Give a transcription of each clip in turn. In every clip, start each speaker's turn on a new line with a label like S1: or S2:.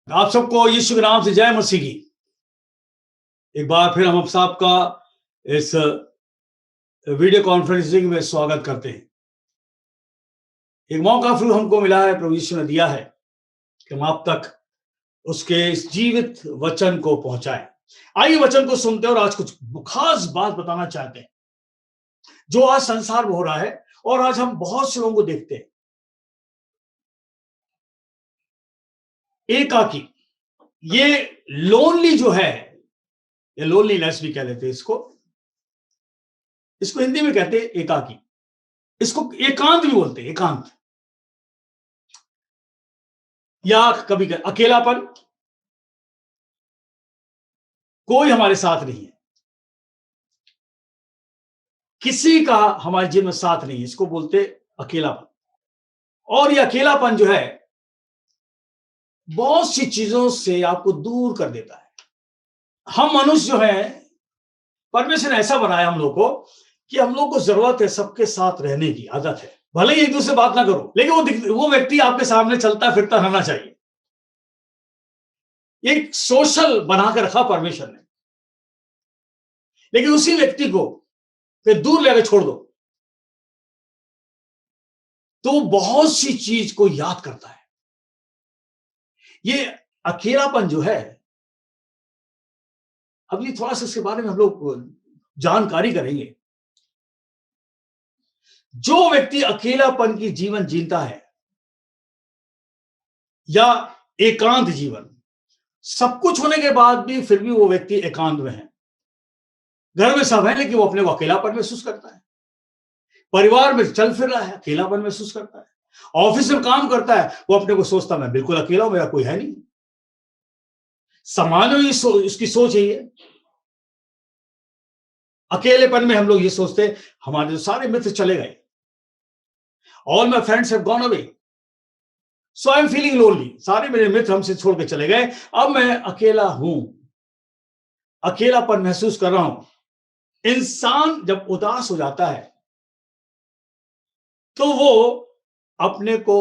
S1: आप सबको यीशु के नाम से जय मसीह की। एक बार फिर हम आप सबका इस वीडियो कॉन्फ्रेंसिंग में स्वागत करते हैं। एक मौका फिर हमको मिला है, प्रभु यीशु ने दिया है कि हम आप तक उसके इस जीवित वचन को पहुंचाएं। आइए वचन को सुनते हैं और आज कुछ खास बात बताना चाहते हैं जो आज संसार में हो रहा है और आज हम बहुत से लोगों को देखते हैं। एकाकी, ये लोनली जो है, ये लोनलीनेस भी कह लेते हैं इसको हिंदी में कहते हैं एकाकी। इसको एकांत भी बोलते हैं, एकांत या कभी अकेलापन। कोई हमारे साथ नहीं है, किसी का हमारे जीवन में साथ नहीं है, इसको बोलते अकेलापन। और ये अकेलापन जो है बहुत सी चीजों से आपको दूर कर देता है। हम मनुष्य जो है, परमेश्वर ने ऐसा बनाया हम लोग को कि हम लोग को जरूरत है सबके साथ रहने की, आदत है। भले ही एक दूसरे से बात ना करो, लेकिन वो व्यक्ति आपके सामने चलता फिरता रहना चाहिए। एक सोशल बनाकर रखा परमेश्वर ने, लेकिन उसी व्यक्ति को फिर दूर लेकर छोड़ दो तो बहुत सी चीज को याद करता है। ये अकेलापन जो है, अब ये थोड़ा सा इसके बारे में हम लोग जानकारी करेंगे। जो व्यक्ति अकेलापन की जीवन जीता है या एकांत जीवन, सब कुछ होने के बाद भी फिर भी वो व्यक्ति एकांत में है। घर में सब है लेकिन वो अपने को अकेलापन महसूस करता है। परिवार में चल फिर रहा है, अकेलापन महसूस करता है। ऑफिस में काम करता है, वो अपने को सोचता मैं बिल्कुल अकेला हूं, मेरा कोई है नहीं। समाज में इसकी सोच यही है। अकेलेपन में हम लोग ये सोचते हैं हमारे जो सारे मित्र चले गए, all my friends have gone away, so I am feeling lonely. सारे मेरे मित्र हमसे छोड़ के चले गए, अब मैं अकेला हूं, अकेलापन महसूस कर रहा हूं। इंसान जब उदास हो जाता है तो वो अपने को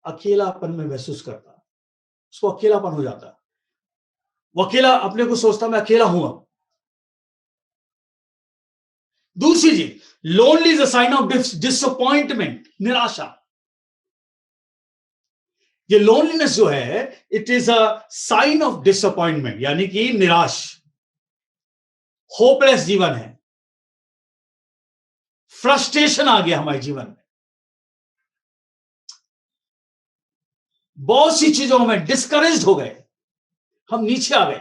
S1: अकेलापन में महसूस करता है, उसको अकेलापन हो जाता है। वो अकेला अपने को सोचता मैं अकेला हूं। अब दूसरी चीज, lonely is a sign of disappointment, निराशा। ये लोनलीनेस जो है, it is a sign of disappointment, यानी कि निराश, होपलेस जीवन है। फ्रस्ट्रेशन आ गया हमारे जीवन में, बहुत सी चीजों में डिस्करेज हो गए, हम नीचे आ गए।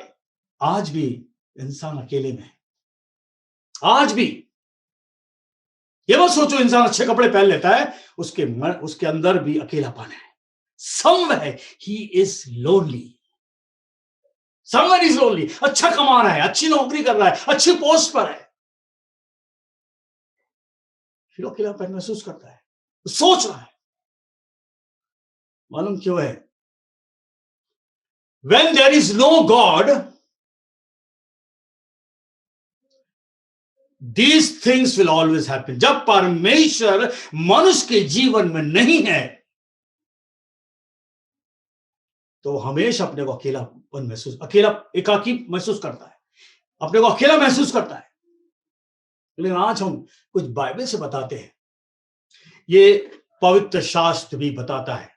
S1: आज भी इंसान अकेले में है, आज भी। ये मत सोचो इंसान अच्छे कपड़े पहन लेता है, उसके अंदर भी अकेलापन है। Somewhere he is lonely, somewhere is lonely. अच्छा कमा रहा है, अच्छी नौकरी कर रहा है, अच्छी पोस्ट पर है, फिर अकेलापन महसूस करता है, सोच रहा है। मालूम क्यों है? When there is no God, these things will always happen. जब परमेश्वर मनुष्य के जीवन में नहीं है तो हमेशा अपने को अकेलापन महसूस, एकाकी महसूस करता है, अपने को अकेला महसूस करता है। लेकिन आज हम कुछ बाइबल से बताते हैं, ये पवित्र शास्त्र भी बताता है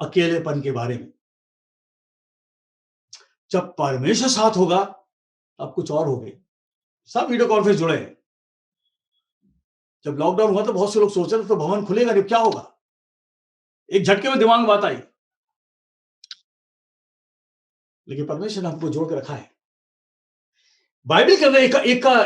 S1: अकेलेपन के बारे में। जब परमेश्वर साथ होगा अब कुछ और हो गए। सब वीडियो कॉन्फ्रेंस जुड़े हैं। जब लॉकडाउन हुआ तो बहुत से लोग सोच रहे थे तो भवन खुलेगा नहीं, क्या होगा। एक झटके में दिमाग में बात आई, लेकिन परमेश्वर ने हमको जोड़ के रखा है। बाइबल के अंदर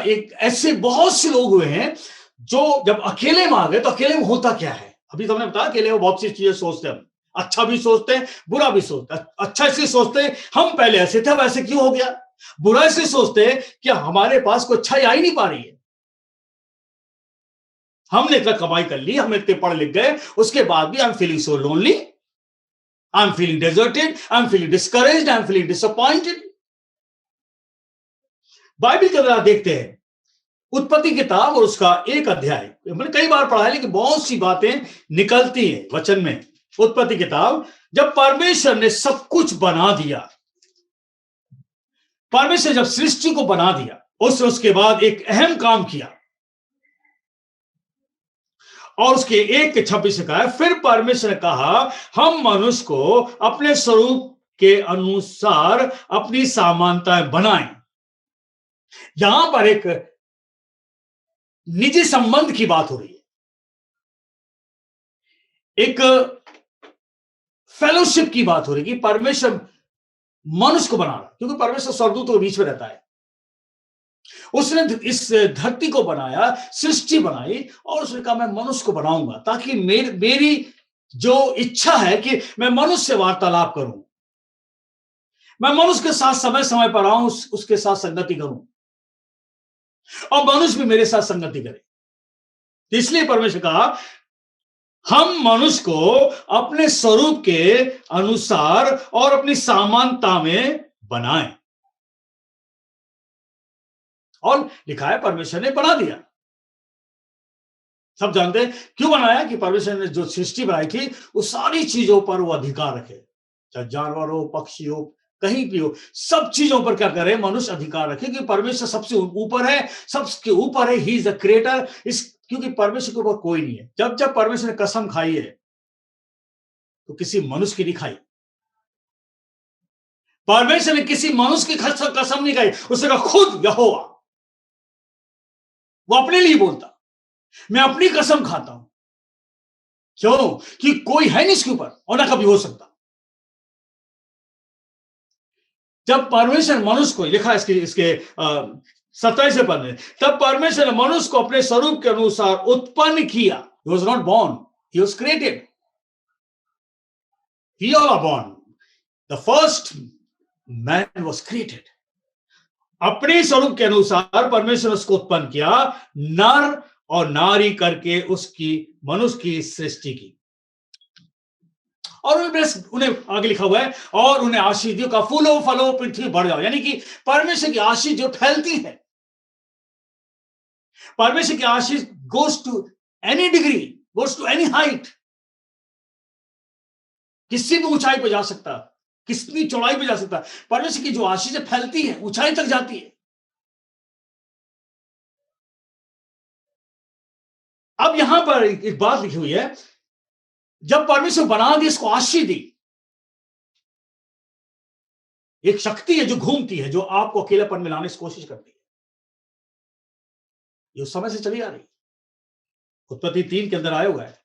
S1: एक ऐसे बहुत से लोग हुए हैं जो जब अकेले में आ गए तो अकेले में होता क्या है। अभी तो हमने बताया अकेले में बहुत सी चीजें सोचते हैं, अच्छा भी सोचते हैं, बुरा भी सोचते हैं। अच्छा इसलिए सोचते हैं हम पहले ऐसे थे, अब ऐसे क्यों हो गया। बुरा इसलिए सोचते हैं कि हमारे पास कोई अच्छाई आ ही नहीं पा रही है। हमने इतना कमाई कर ली, हम इतने पढ़ लिख गए, उसके बाद भी I am feeling so lonely, I am feeling deserted, I am feeling discouraged, I am feeling disappointed. Bible के अंदर देखते हैं उत्पत्ति किताब और उसका 1 अध्याय, मैंने कई बार पढ़ा है लेकिन बहुत सी बातें निकलती हैं वचन में। उत्पत्ति किताब, जब परमेश्वर ने सब कुछ बना दिया, परमेश्वर जब सृष्टि को बना दिया, उसके बाद एक अहम काम किया, और उसके 1:26 कहा है, फिर परमेश्वर ने कहा हम मनुष्य को अपने स्वरूप के अनुसार अपनी समानताएं बनाएं। यहां पर एक निजी संबंध की बात हो रही है, एक फेलोशिप की बात हो रही है कि परमेश्वर मनुष्य को बना रहा, क्योंकि परमेश्वर स्वर्गदूतों के बीच में रहता है। उसने इस धरती को बनाया, सृष्टि बनाई, और उसने कहा मैं मनुष्य को बनाऊंगा ताकि मेरी जो इच्छा है कि मैं मनुष्य से वार्तालाप करूं, मैं मनुष्य के साथ समय समय पर आऊं, उसके साथ संगति करूं, और मनुष्य भी मेरे साथ संगति करे। इसलिए परमेश्वर कहा हम मनुष्य को अपने स्वरूप के अनुसार और अपनी समानता में बनाएं। और लिखा है परमेश्वर ने बना दिया। सब जानते हैं क्यों बनाया, कि परमेश्वर ने जो सृष्टि बनाई थी उस सारी चीजों पर वो अधिकार रखे, चाहे जानवर हो, पक्षी हो, कहीं भी हो, सब चीजों पर क्या करे, मनुष्य अधिकार रखे, क्योंकि परमेश्वर सबसे ऊपर है, सबके ऊपर है, ही इज द क्रिएटर। इस क्योंकि परमेश्वर के ऊपर कोई नहीं है। जब जब परमेश्वर ने कसम खाई है तो किसी मनुष्य की नहीं खाई। परमेश्वर ने किसी मनुष्य की कसम नहीं खाई, उसने कहा खुद यहोवा, वो अपने लिए बोलता, मैं अपनी कसम खाता हूं। क्यों? कि कोई है नहीं इसके ऊपर और ना कभी हो सकता। जब परमेश्वर मनुष्य को, लिखा इसके इसके 27 पद में, तब परमेश्वर ने मनुष्य को अपने स्वरूप के अनुसार उत्पन्न किया। He was not born, he was created. We all are born. The first man was created. अपने स्वरूप के अनुसार परमेश्वर ने उसको उत्पन्न किया, नर और नारी करके उसकी, मनुष्य की सृष्टि की। और उन्हें आगे लिखा हुआ है, और उन्हें आशीष दियो का फूलो फलो पृथ्वी बढ़ जाओ। यानी कि परमेश्वर की आशीष जो फैलती है, परमेश्वर की आशीष goes to any degree, goes to any height, किसी भी ऊंचाई पे जा सकता, कितनी चौड़ाई पे जा सकता। परमेश्वर की जो आशीष फैलती है, ऊंचाई तक जाती है। अब यहां पर एक बात लिखी हुई है, जब परमेश्वर बना दी, इसको आशीष दी, एक शक्ति है जो घूमती है, जो आपको अकेलेपन में लाने की कोशिश करती है। ये उस समय से चली आ रही, उत्पत्ति 3 के अंदर आया हुआ है।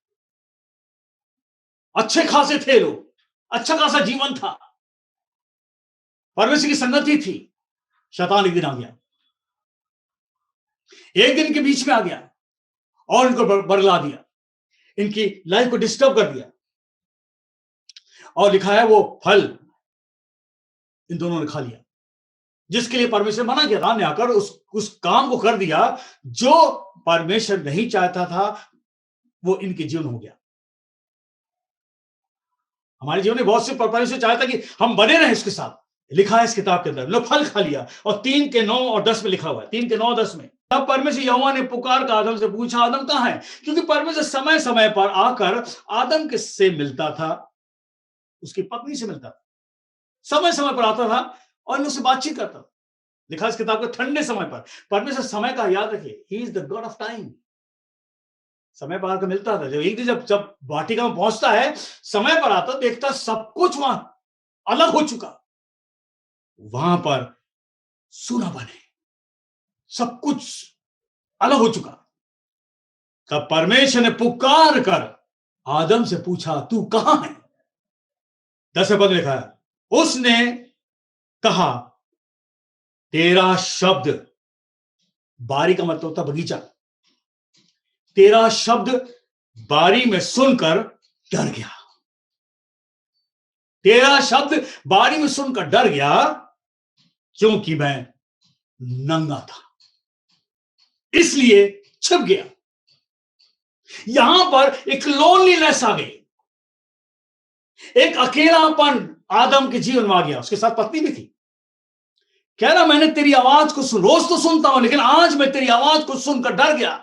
S1: अच्छे खासे थे लोग, अच्छा खासा जीवन था, परमेश्वर की संगति थी। शैतान एक दिन आ गया, एक दिन के बीच में आ गया और इनको बरला दिया, इनकी लाइफ को डिस्टर्ब कर दिया। और लिखा है वो फल इन दोनों ने खा लिया, जिसके लिए परमेश्वर मना किया था। ने आकर उस काम को कर दिया जो परमेश्वर नहीं चाहता था, वो इनके जीवन हो गया। हमारे जीवन में बहुत से परमेश्वर चाहता कि हम बने रहें इसके साथ। लिखा है इस किताब के अंदर, लो फल खा लिया। और 3 के 9 और 10 में लिखा हुआ है, 3 के 9 10 में, तब परमेश्वर यहोवा ने पुकार कर आदम से पूछा, आदम कहां है? क्योंकि परमेश्वर समय समय पर आकर आदम के से मिलता था, उसकी पत्नी से मिलता था, समय समय पर आता था और उससे बातचीत करता था। लिखा इस किताब के ठंडे समय पर, परमेश्वर समय का याद रखिए, he is the God of time. समय पर आकर मिलता था। जब एक दिन जब वाटिका में पहुंचता है, समय पर आता, देखता सब कुछ वहां अलग हो चुका, वहां पर सूना बने, सब कुछ अलग हो चुका। तब परमेश्वर ने पुकार कर आदम से पूछा, तू कहां है? 10 पद लिखा है, उसने कहा, तेरा शब्द, बारी का मतलब होता बगीचा, तेरा शब्द बारी में सुनकर डर गया। तेरा शब्द बारी में सुनकर डर गया, क्योंकि मैं नंगा था, इसलिए छिप गया। यहां पर एक लोनलीनेस आ गई, एक अकेलापन आदम के जीवन में आ गया। उसके साथ पत्नी भी थी। कह रहा, मैंने तेरी आवाज को रोज तो सुनता हूं, लेकिन आज मैं तेरी आवाज को सुनकर डर गया,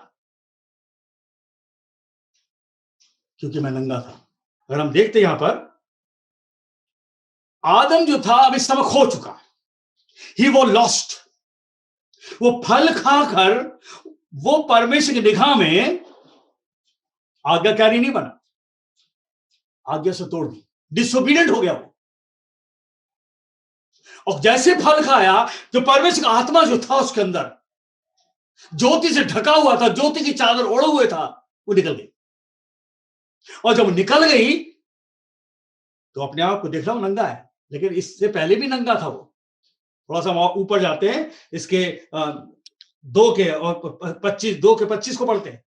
S1: क्योंकि मैं नंगा था। अगर हम देखते हैं यहां पर, आदम जो था अब इस समय खो चुका, ही वो लॉस्ट। वो फल खाकर वो परमेश्वर की निगाह में आज्ञाकारी नहीं बना, आज्ञा से तोड़ दी, डिसोबीडियंट हो गया वो। और जैसे फल खाया, जो परमेश्वर का आत्मा जो था उसके अंदर, ज्योति से ढका हुआ था, ज्योति की चादर ओढ़े हुए था, वो निकल गई। और जब निकल गई तो अपने आप को देख रहा हूं नंगा है, लेकिन इससे पहले भी नंगा था वो। थोड़ा सा ऊपर जाते हैं, इसके 2 के 25 को पढ़ते हैं,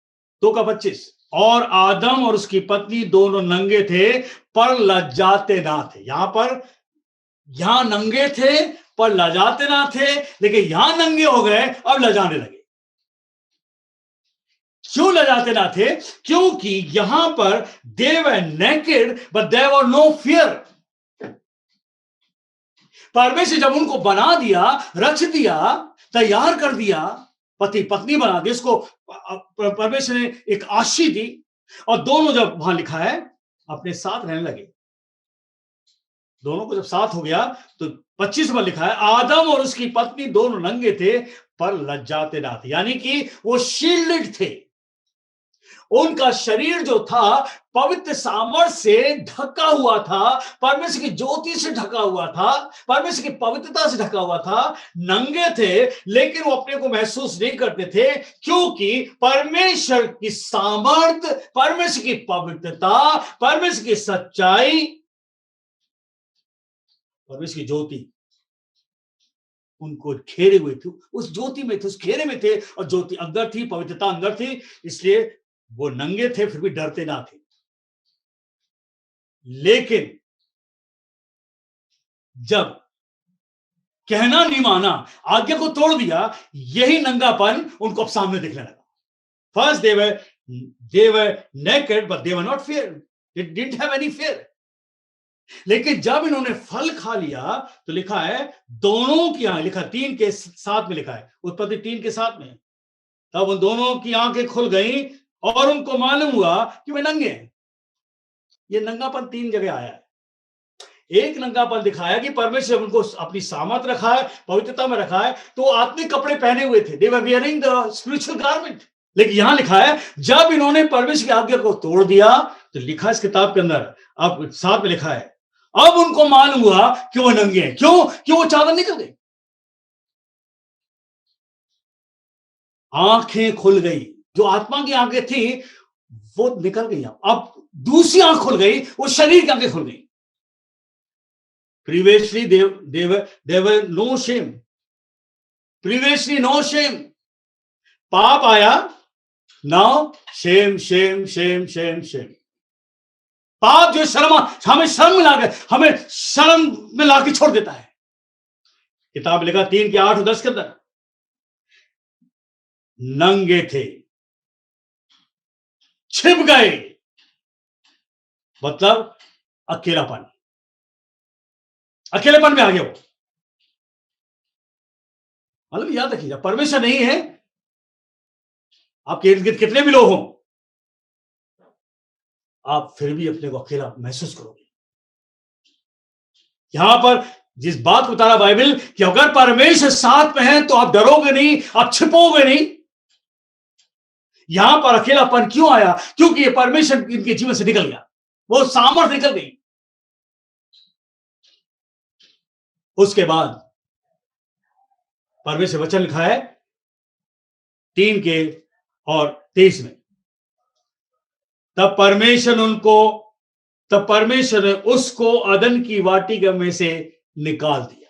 S1: 2 का 25। और आदम और उसकी पत्नी दोनों नंगे थे, पर लज्जाते ना थे। यहां नंगे थे पर लजाते ना थे, लेकिन यहां नंगे हो गए, अब लजाने लगे। क्यों लजाते ना थे? क्योंकि यहां पर they were naked but there was no fear. परमेश्वर जब उनको बना दिया, रच दिया, तैयार कर दिया, पति पत्नी बना दिया, इसको परमेश्वर ने एक आशीष दी, और दोनों जब वहां लिखा है अपने साथ रहने लगे, दोनों को जब साथ हो गया, तो 25 में लिखा है आदम और उसकी पत्नी दोनों नंगे थे पर लज्जाते ना थे, यानी कि वो शील्डेड थे। उनका शरीर जो था पवित्र सामर्थ से ढका हुआ था, परमेश्वर की ज्योति से ढका हुआ था, परमेश्वर की पवित्रता से ढका हुआ था। नंगे थे, लेकिन वो अपने को महसूस नहीं करते थे, क्योंकि परमेश्वर की सामर्थ, परमेश्वर की पवित्रता, परमेश्वर की सच्चाई, परमेश्वर की ज्योति उनको घेरे हुए थे, उस ज्योति में थे, उस घेरे में थे, और ज्योति अंदर थी, पवित्रता अंदर थी, इसलिए वो नंगे थे फिर भी डरते ना थे। लेकिन जब कहना नहीं माना, आज्ञा को तोड़ दिया, यही नंगापन उनको अब सामने दिखने लगा। First they were naked but they were not fear, they didn't have any fear। लेकिन जब इन्होंने फल खा लिया, तो लिखा है दोनों की आंखें, लिखा 3 के 7 में लिखा है, उत्पत्ति 3 के 7 में, तब उन दोनों की आंखें खुल गई और उनको मालूम हुआ कि वे नंगे हैं। ये नंगापन 3 जगह आया है। एक नंगापन दिखाया कि परमेश्वर उनको अपनी सामर्थ रखा है, पवित्रता में रखा है, तो आत्मिक कपड़े पहने हुए थे, दे वर वियरिंग द स्पिरिचुअल गारमेंट। लेकिन यहां लिखा है जब इन्होंने परमेश्वर की आज्ञा को तोड़ दिया, तो लिखा इस किताब के अंदर, अब 7 में लिखा है अब उनको मालूम हुआ कि वो नंगे हैं। क्यों वो चादर निकल गई, आंखें खुल गई, जो आत्मा की आंखें थी वो निकल गई, अब दूसरी आंख खुल गई, वो शरीर की आंखें खुल गई। Previously they were no shame, previously no shame, पाप आया, now shame shame shame shame shame. पाप जो शर्म, हमें शर्म में लाकर, हमें शर्म में लाके छोड़ देता है। किताब लिखा 3 के 8 और 10 के अंदर, नंगे थे, छिप गए, मतलब अकेलापन, अकेलेपन में आ गया वो। मतलब याद रखिएगा, परमेश्वर नहीं है, आपके इर्द गिर्द कितने भी लोग हों, आप फिर भी अपने को अकेला महसूस करोगे। यहां पर जिस बात को बता रहा बाइबल कि अगर परमेश्वर साथ में है तो आप डरोगे नहीं, आप छिपोगे नहीं। यहां पर अकेलापन क्यों आया? क्योंकि ये परमेश्वर इनके जीवन से निकल गया, वो सामर्थ निकल गई। उसके बाद परमेश्वर वचन लिखा है 3 के 23 में, तब परमेश्वर ने उसको अदन की वाटिका में से निकाल दिया।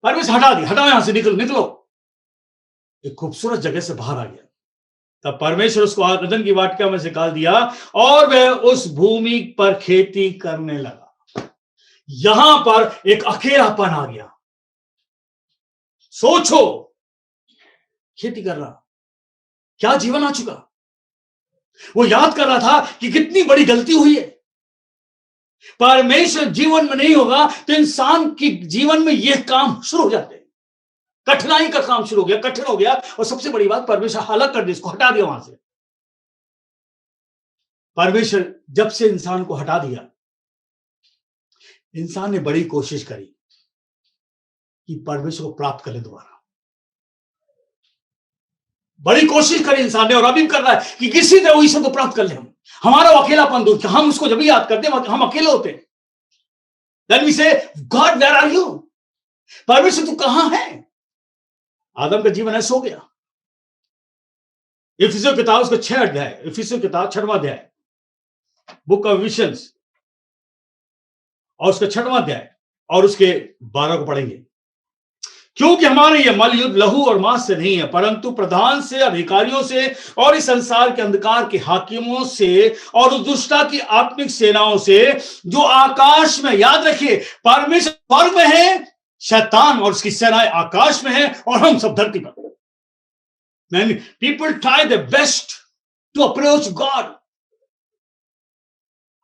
S1: परमेश्वर हटा दिया, हटाओ, यहां से निकलो। एक खूबसूरत जगह से बाहर आ गया। तब परमेश्वर उसको अदन की वाटिका में से निकाल दिया और वह उस भूमि पर खेती करने लगा। यहां पर एक अकेलापन आ गया। सोचो, खेती कर रहा, क्या जीवन आ चुका। वो याद कर रहा था कि कितनी बड़ी गलती हुई है। परमेश्वर जीवन में नहीं होगा तो इंसान की जीवन में यह काम शुरू हो जाते हैं, कठिनाई का काम शुरू हो गया, कठिन हो गया। और सबसे बड़ी बात, परमेश्वर हलाक कर दिया, इसको हटा दिया वहां से। परमेश्वर जब से इंसान को हटा दिया, इंसान ने बड़ी कोशिश करी कि परमेश्वर को प्राप्त कर ले दोबारा। बड़ी कोशिश करी इंसान ने, और अभी कर रहा है कि किसी तरह ईश्वर को प्राप्त कर ले। हम हमारा अकेलापन दूर, हम उसको जब भी याद करते हैं हम अकेले होते हैं। Then we say, God, where are you? परमेश्वर तू कहां है? आदम का जीवन ऐसा हो गया। इफिसियों किताब उसका 6 अध्याय, इफिसियों किताब 6वां अध्याय, बुक ऑफ विशंस, और उसका 6वां अध्याय और उसके 12 को पढ़ेंगे। क्योंकि हमारे ये मल युद्ध लहू और मांस से नहीं है, परंतु प्रधान से, अधिकारियों से, और इस संसार के अंधकार के हाकिमों से, और उस दुष्टता की आत्मिक सेनाओं से जो आकाश में, याद रखिए, परमेश्वर स्वर्ग में है, शैतान और उसकी सेनाएं आकाश में है, और हम सब धरती पर। Many people try their best to approach God.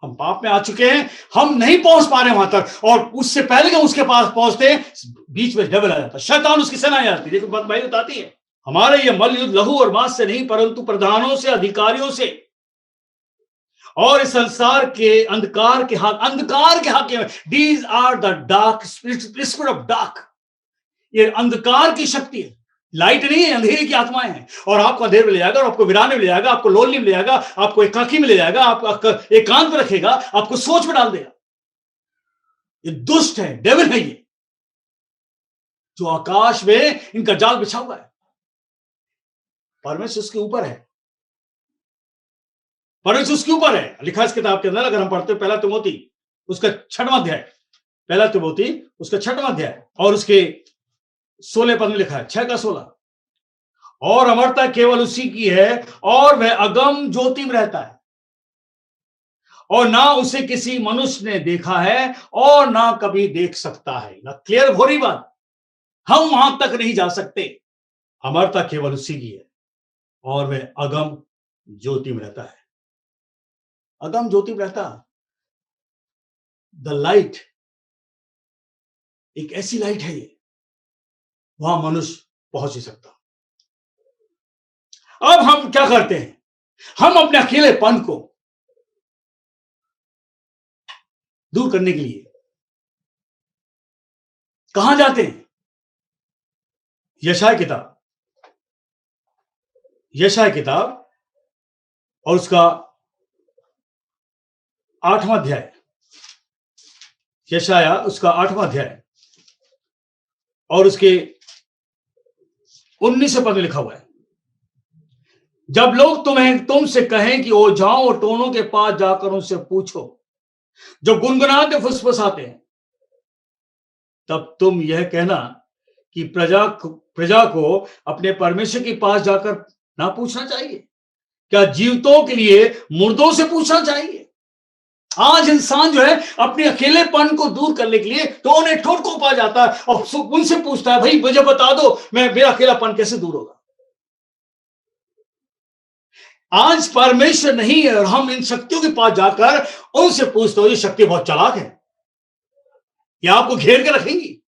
S1: हम पाप में आ चुके हैं, हम नहीं पहुंच पा रहे वहां तक, और उससे पहले कि हम उसके पास पहुंचते, बीच में डेविल आ जाता, शैतान उसकी सेना आ जाती। देखो बात भाई बताती है, हमारे ये मल युद्ध लहू और मांस से नहीं, परंतु प्रधानों से, अधिकारियों से, और इस संसार के अंधकार के हाकिम। These are the dark spirit of dark. ये अंधकार की शक्ति है, लाइट नहीं है, अंधेरे की आत्माएं हैं, और आपको अंधेरे में ले जाएगा, और आपको वीराने में ले जाएगा, आपको लोनली में ले जाएगा, आपको एकाकी में ले जाएगा, आपको एकांत में रखेगा, आपको सोच में डाल देगा। ये दुष्ट है, डेविल है, ये जो आकाश में इनका जाल बिछा हुआ है। परमेश्वर उसके ऊपर है, परमेश्वर उसके ऊपर है। लिखा इस किताब के अंदर, अगर हम पढ़ते हैं 1 तिमोथी उसका 6वां अध्याय, 1 तिमोथी उसका 6वां अध्याय और उसके 16 पद में लिखा है, 6 का 16, और अमरता केवल उसी की है, और वह अगम ज्योति में रहता है, और ना उसे किसी मनुष्य ने देखा है, और ना कभी देख सकता है। ना क्लियर हो रही बात, हम वहां तक नहीं जा सकते। अमरता केवल उसी की है, और वह अगम ज्योति में रहता है। अगम ज्योति में रहता, द लाइट, एक ऐसी लाइट है ये, वहां मनुष्य पहुंच नहीं सकता। अब हम क्या करते हैं, हम अपने अकेलेपन को दूर करने के लिए कहां जाते हैं? यशाया किताब और उसका 8वां अध्याय, यशाया उसका 8वां अध्याय और उसके 19 पद में लिखा हुआ है, जब लोग तुमसे कहें कि ओझाओं और टोनों के पास जाकर उनसे पूछो, जो गुनगुनाते फुसफुसाते हैं, तब तुम यह कहना कि प्रजा को अपने परमेश्वर के पास जाकर ना पूछना चाहिए, क्या जीवितों के लिए मुर्दों से पूछना चाहिए? आज इंसान जो है अपने अकेलेपन को दूर करने के लिए तो उन्हें ठोट को पा जाता है और उनसे पूछता है, भाई मुझे बता दो, मेरा अकेलापन कैसे दूर होगा? आज परमेश्वर नहीं है और हम इन शक्तियों के पास जाकर उनसे पूछते हो। ये शक्ति बहुत चालाक है, ये आपको घेर के रखेंगी,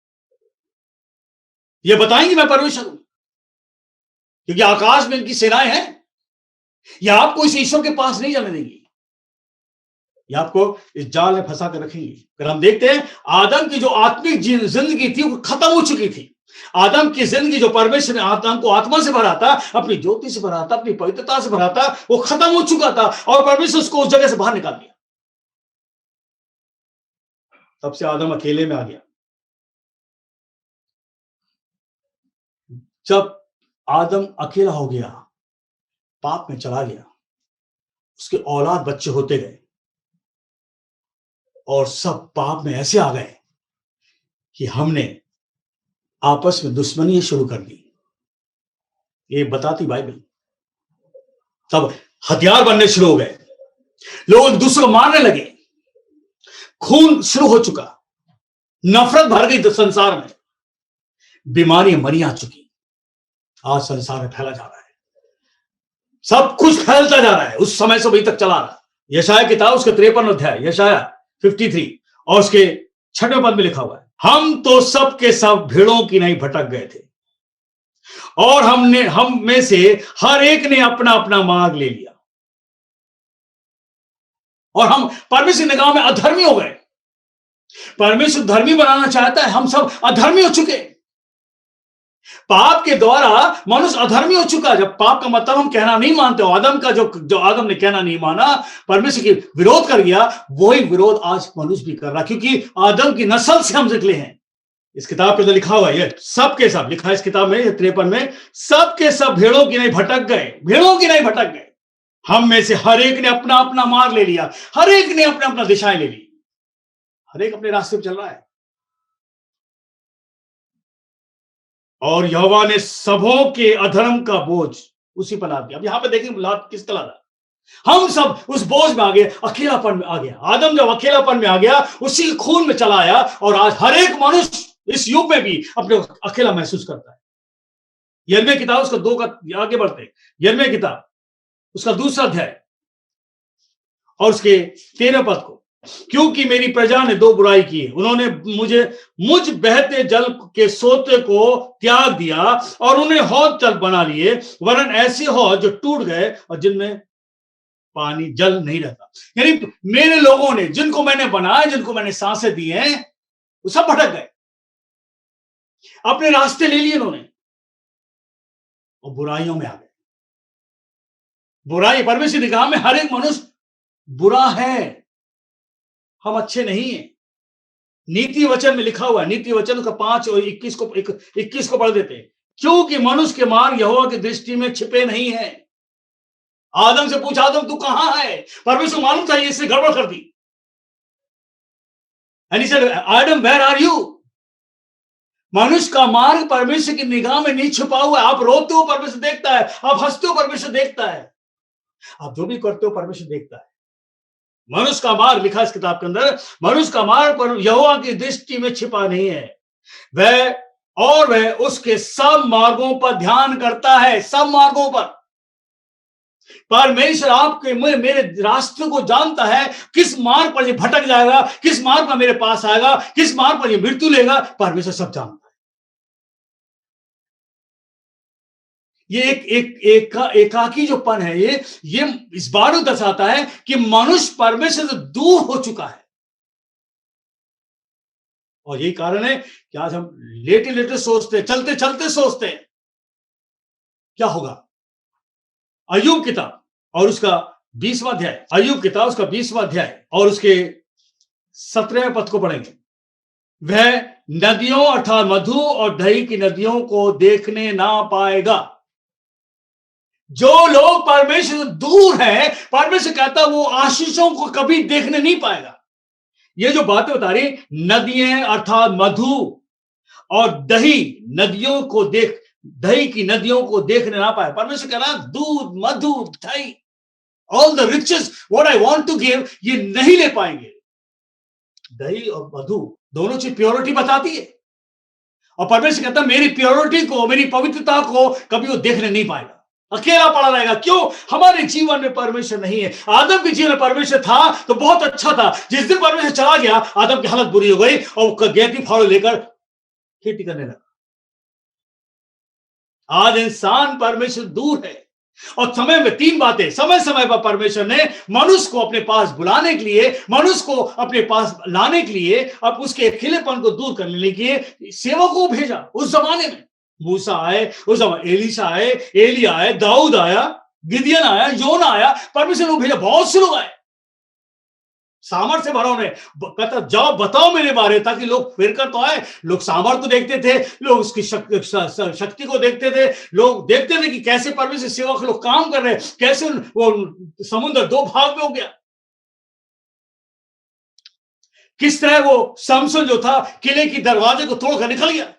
S1: ये बताएंगी मैं परमेश्वर हूं, क्योंकि आकाश में इनकी सेनाएं हैं। ये आपको इस ईश्वर के पास नहीं जाने देंगी, ये आपको इस जाल में फंसा कर रखेंगी। अगर हम देखते हैं, आदम की जो आत्मिक जिंदगी थी वो खत्म हो चुकी थी। आदम की जिंदगी जो परमेश्वर ने आदम को आत्मा से भरा था, अपनी ज्योति से भरा था, अपनी पवित्रता से भरा था, वो खत्म हो चुका था और परमेश्वर उसको उस जगह से बाहर निकाल दिया। तब से आदम अकेले में आ गया। जब आदम अकेला हो गया, पाप में चला गया, उसके औलाद बच्चे होते गए और सब पाप में ऐसे आ गए कि हमने आपस में दुश्मनी शुरू कर दी। ये बताती बाइबल। तब हथियार बनने शुरू हो गए, लोग एक दूसरे को मारने लगे, खून शुरू हो चुका, नफरत भर गई तो संसार में, बीमारियां मरी आ चुकी। आज संसार में फैला जा रहा है, सब कुछ फैलता जा रहा है, उस समय से अभी तक चला रहा। यशाया किताब उसके 53 अध्याय, यशाया 53 और उसके 6वें पद में लिखा हुआ है, हम तो सब के सब भेड़ों की नहीं भटक गए थे, और हम में से हर एक ने अपना अपना मार्ग ले लिया। और हम परमेश्वर की निगाह में अधर्मी हो गए। परमेश्वर धर्मी बनाना चाहता है, हम सब अधर्मी हो चुके। पाप के द्वारा मनुष्य अधर्मी हो चुका। जब पाप का मतलब हम कहना नहीं मानते हो, आदम का जो आदम ने कहना नहीं माना, परमेश्वर की विरोध कर गया, वही विरोध आज मनुष्य भी कर रहा, क्योंकि आदम की नस्ल से हम निकले हैं। इस किताब के अंदर लिखा हुआ है, सब के सब लिखा है इस किताब में 53 में, सब के सब भेड़ों की नहीं भटक गए, भेड़ों की नहीं भटक गए। हम में से हर एक ने अपना अपना मार्ग ले लिया, हर एक ने अपना अपना दिशाएं ले ली, हर एक अपने रास्ते पर चल रहा है। और यहोवा ने सबों के अधर्म का बोझ उसी पर लाद दिया। अब यहां पे देखें लाद किसका लादा? हम सब उस बोझ में आ गए, अकेलापन में आ गया। आदम जब अकेलापन में आ गया, उसी खून में चला आया, और आज हर एक मनुष्य इस युग में भी अपने अकेला महसूस करता है। यिर्मयाह किताब उसका 2 का आगे बढ़ते, यिर्मयाह किताब उसका 2 अध्याय और उसके 13 पद को, क्योंकि मेरी प्रजा ने 2 बुराई की, उन्होंने मुझ बहते जल के सोते को त्याग दिया और उन्हें हौद जल बना लिए, वरन ऐसे हौद जो टूट गए और जिनमें पानी जल नहीं रहता। यानी मेरे लोगों ने, जिनको मैंने बनाया, जिनको मैंने सांसें दी हैं, वो सब भटक गए, अपने रास्ते ले लिए उन्होंने और बुराइयों में आ गए। बुराई, परमेश्वर की निगाह में हर एक मनुष्य बुरा है, हम अच्छे नहीं हैं। नीति वचन में लिखा हुआ है, नीति वचन का 5 और 21 को पढ़ देते हैं, क्योंकि मनुष्य के मार्ग यहोवा की दृष्टि में छिपे नहीं है। आदम से पूछा, आदम तू कहां है? परमेश्वर मालूम था ये इससे गड़बड़ कर दी। And he said, Adam, where are you? मनुष्य का मार्ग परमेश्वर की निगाह में नहीं छुपा हुआ है। आप रोते हो, परमेश्वर देखता है, आप हंसते हो, परमेश्वर देखता है, आप जो भी करते हो परमेश्वर देखता है। मनुष्य का मार्ग, लिखा इस किताब के अंदर, मनुष्य का मार्ग पर यहोवा की दृष्टि में छिपा नहीं है। वह उसके सब मार्गों पर ध्यान करता है, सब मार्गों पर। परमेश्वर आपके मेरे रास्ते को जानता है, किस मार्ग पर ये भटक जाएगा, किस मार्ग पर मेरे पास आएगा, किस मार्ग पर ये मृत्यु लेगा, परमेश्वर सब जानता है। ये एक एकाकी जो पन है, ये इस बार दर्शाता है कि मनुष्य परमेश्वर से दूर हो चुका है। और यही कारण है कि आज हम लेटे लेटे सोचते, चलते चलते सोचते हैं क्या होगा। अय्यूब किताब और उसका 20वां अध्याय, अय्यूब किताब उसका 20वां अध्याय और उसके 17वें पद को पढ़ेंगे। वह नदियों अर्थात मधु और दही की नदियों को देखने ना पाएगा। जो लोग परमेश्वर से दूर है, परमेश्वर कहता वो आशीषों को कभी देखने नहीं पाएगा। ये जो बातें बता रही, नदियां अर्थात मधु और दही नदियों को दही की नदियों को देखने ना पाए। परमेश्वर कह रहा दूध, मधु, दही, all the riches what I want to give, ये नहीं ले पाएंगे। दही और मधु दोनों चीज प्योरिटी बताती है, और परमेश्वर कहता मेरी प्योरिटी को, मेरी पवित्रता को कभी वो देखने नहीं पाएगा, अकेला पड़ा रहेगा। क्यों? हमारे जीवन में परमेश्वर नहीं है। आदम के जीवन में परमेश्वर था तो बहुत अच्छा था। जिस दिन परमेश्वर चला गया, आदम की हालत बुरी हो गई और वो गेंती फावड़े लेकर खेती करने लगा। आज इंसान परमेश्वर दूर है, और समय में 3 बातें, समय समय पर परमेश्वर ने मनुष्य को अपने पास बुलाने के लिए, मनुष्य को अपने पास लाने के लिए, अब उसके अकेलेपन को दूर करने के लिए सेवकों को भेजा। उस जमाने में मूसा आए, उस जमाने एलीशा आए, एली आए, दाऊद आया, गिदियन आया, योना आया, परमेश्वर ने भेजा। बहुत से लोग आए, सामर्थ्य भरा उन्हें, कहता जाओ बताओ मेरे बारे, ताकि लोग फिर कर तो आए। लोग सामर्थ्य को देखते थे, लोग उसकी शक्ति को देखते थे, लोग देखते थे कि कैसे परमेश्वर सेवा के लोग काम कर रहे हैं, कैसे वो समुद्र 2 भाग में हो गया, किस तरह वो समसन जो था किले की दरवाजे को तोड़कर निकल गया।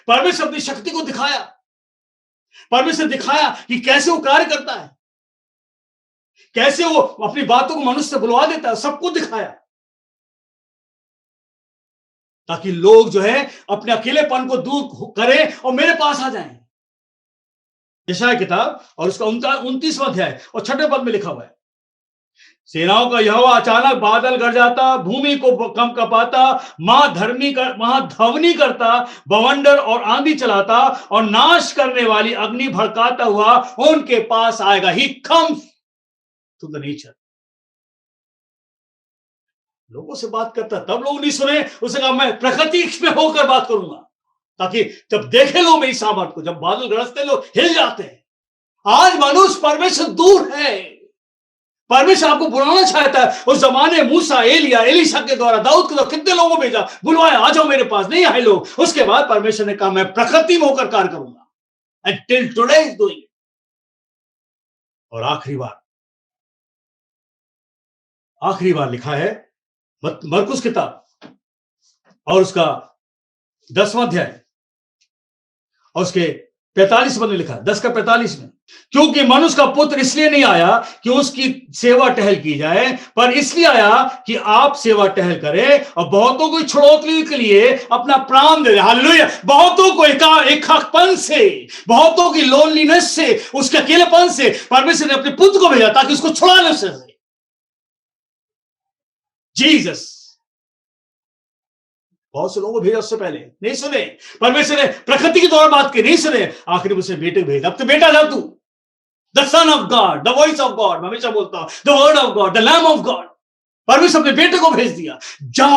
S1: परमेश्वर अपनी शक्ति को दिखाया, परमेश्वर दिखाया कि कैसे वो कार्य करता है, कैसे वो अपनी बातों को मनुष्य से बुलवा देता है, सबको दिखाया, ताकि लोग जो है अपने अकेलेपन को दूर करें और मेरे पास आ जाएं। यशायाह किताब और उसका 29वां अध्याय और 6वें पद में लिखा हुआ है, सेनाओं का यहोवा अचानक बादल गरजाता, भूमि को कम कपाता, महाध्वनि करता, बवंडर और आंधी चलाता और नाश करने वाली अग्नि भड़काता हुआ उनके पास आएगा। He comes to the nature. लोगों से बात करता, तब लोग नहीं सुने। उसने कहा मैं प्रकृति में होकर बात करूंगा, ताकि जब देखे लोग मेरी सामर्थ को, जब बादल गरजते लोग हिल जाते हैं। आज मनुष्य परमेश्वर दूर है। परमेश्वर आपको बुलाना चाहता है। उस जमाने मूसा, एलिया, एलीशा के द्वारा, दाऊद के द्वारा कितने लोगों को भेजा, बुलवाया, आ जाओ मेरे पास, नहीं आए लोग। उसके बाद परमेश्वर ने कहा मैं प्रकृति में होकर कार्य करूंगा, and till today is doing. और आखिरी बार लिखा है मरकुस किताब और उसका 10वां अध्याय और उसके 45 में लिखा है, 10 का 45 में, क्योंकि मनुष्य का पुत्र इसलिए नहीं आया कि उसकी सेवा टहल की जाए, पर इसलिए आया कि आप सेवा टहल करें और बहुतों को छुड़ौती के लिए अपना प्राण दे। हालेलुया। बहुतों को एकाकपन से, बहुतों की लोनलीनेस से, उसके अकेलेपन से परमेश्वर ने अपने पुत्र को भेजा ताकि उसको छुड़ा ले सके। जीसस बहुत से लोगों को भेजा, उससे पहले नहीं सुने। परमेश्वर ने प्रकृति के द्वारा बात की, नहीं सुने। आखिर में उसे बेटे को भेजा, अब तो बेटा जा तू, the son of God, the voice of God, मैं हमेशा बोलता हूं, the word of God, the lamb of God. परमेश्वर अपने बेटे को भेज दिया, जा।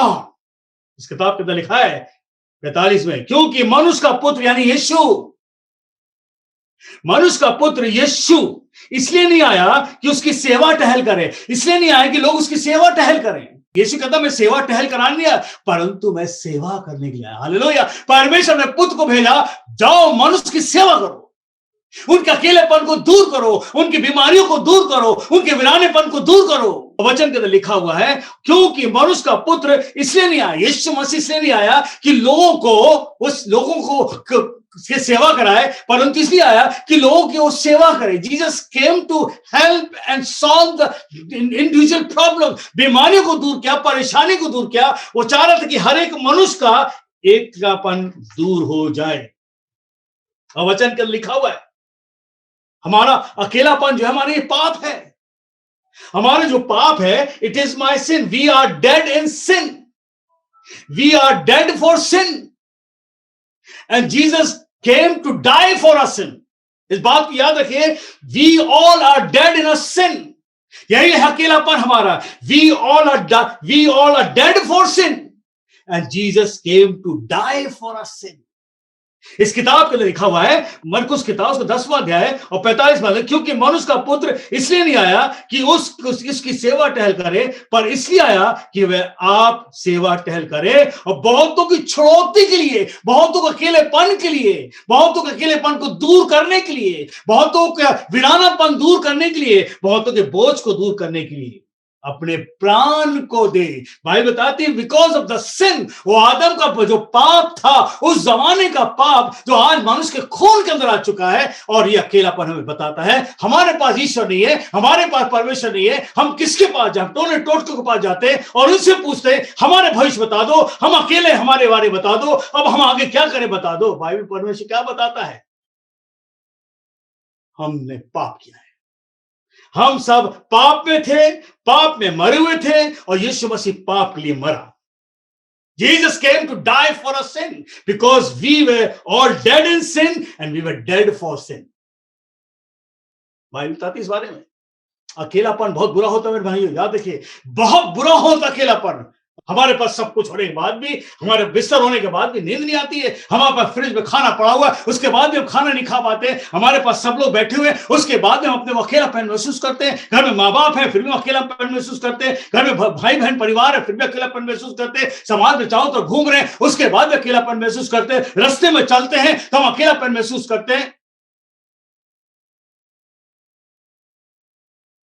S1: इस किताब के अंदर लिखा है 45 में, क्योंकि मनुष्य का पुत्र यानी यीशु, मनुष्य का पुत्र यीशु इसलिए नहीं आया कि उसकी सेवा टहल करे, इसलिए नहीं आया कि लोग उसकी सेवा टहल करें। यीशु कहता मैं सेवा टहल कराने नहीं आया, परंतु मैं सेवा करने के लिए आया। हालेलुया। परमेश्वर ने पुत्र को भेजा, जाओ मनुष्य की सेवा करो, उनके अकेलेपन को दूर करो, उनकी बीमारियों को दूर करो, उनके वीरानेपन को दूर करो। वचन के अंदर लिखा हुआ है, क्योंकि मनुष्य का पुत्र इसलिए नहीं आया, यीशु मसीह इसलिए नहीं आया कि लोगों को उसकी सेवा कराए, परंतु इसलिए आया कि लोगों की वो सेवा करे। Jesus came to help and solve the individual problem. बीमारियों को दूर किया, परेशानी को दूर किया। वो चाह रहा था कि हर एक मनुष्य का एकलापन दूर हो जाए। और वचन के लिखा हुआ है, हमारा अकेलापन जो है हमारे पाप है, हमारे जो पाप है, it is my sin. We are dead in sin, we are dead for sin, and Jesus came to die for a sin. इस बात को याद रखिए, we all are dead in a sin. यही है अकेलापन हमारा। We all are dead for sin and Jesus came to die for a sin. इस किताब के अंदर लिखा हुआ है, मरकुस किताब उसका 10वां अध्याय और 45वां, क्योंकि मनुष्य का पुत्र इसलिए नहीं आया कि उसकी सेवा टहल करे, पर इसलिए आया कि वह आप सेवा टहल करे और बहुतों की छुड़ौती के लिए, बहुतों के अकेलेपन के लिए, बहुतों के अकेलेपन को दूर करने के लिए, बहुतों का वीरानापन दूर करने के लिए, बहुतों के बोझ को दूर करने के लिए अपने प्राण को दे। भाई बताती है, बिकॉज ऑफ द सिन, वो आदम का जो पाप था, उस जमाने का पाप जो आज मनुष्य के खून के अंदर आ चुका है। और ये अकेलापन हमें बताता है हमारे पास ईश्वर नहीं है, हमारे पास परमेश्वर नहीं है। हम किसके पास जाते? टोले टोटकों के पास जाते और उनसे पूछते हमारे भविष्य बता दो, हम अकेले, हमारे बारे बता दो, अब हम आगे क्या करें बता दो। बाइबल परमेश्वर क्या बताता है? हमने पाप किया है, हम सब पाप में थे, पाप में मरे हुए थे और यीशु मसीह पाप के लिए मरा। Jesus came to die for our sin because we were all dead in sin and we were dead for sin. Bible बताती इस बारे में। अकेलापन बहुत बुरा होता है मेरे भाइयों, याद रखिए, बहुत बुरा होता अकेलापन। हमारे पास सब कुछ होने के बाद भी, हमारे बिस्तर होने के बाद भी नींद नहीं आती है। हमारे पास फ्रिज में खाना पड़ा हुआ है, उसके बाद भी हम खाना नहीं खा पाते। हमारे पास सब लोग बैठे हुए हैं, उसके बाद में हम अपने अकेलापन महसूस करते हैं। घर में माँ बाप है, फिर भी अकेलापन महसूस करते हैं। घर में भाई बहन परिवार है, फिर भी अकेलापन महसूस करते हैं। समाज में चारों तरफ घूम रहे हैं, उसके बाद भी अकेलापन महसूस करते हैं। रास्ते में चलते हैं तो हम अकेलापन महसूस करते हैं।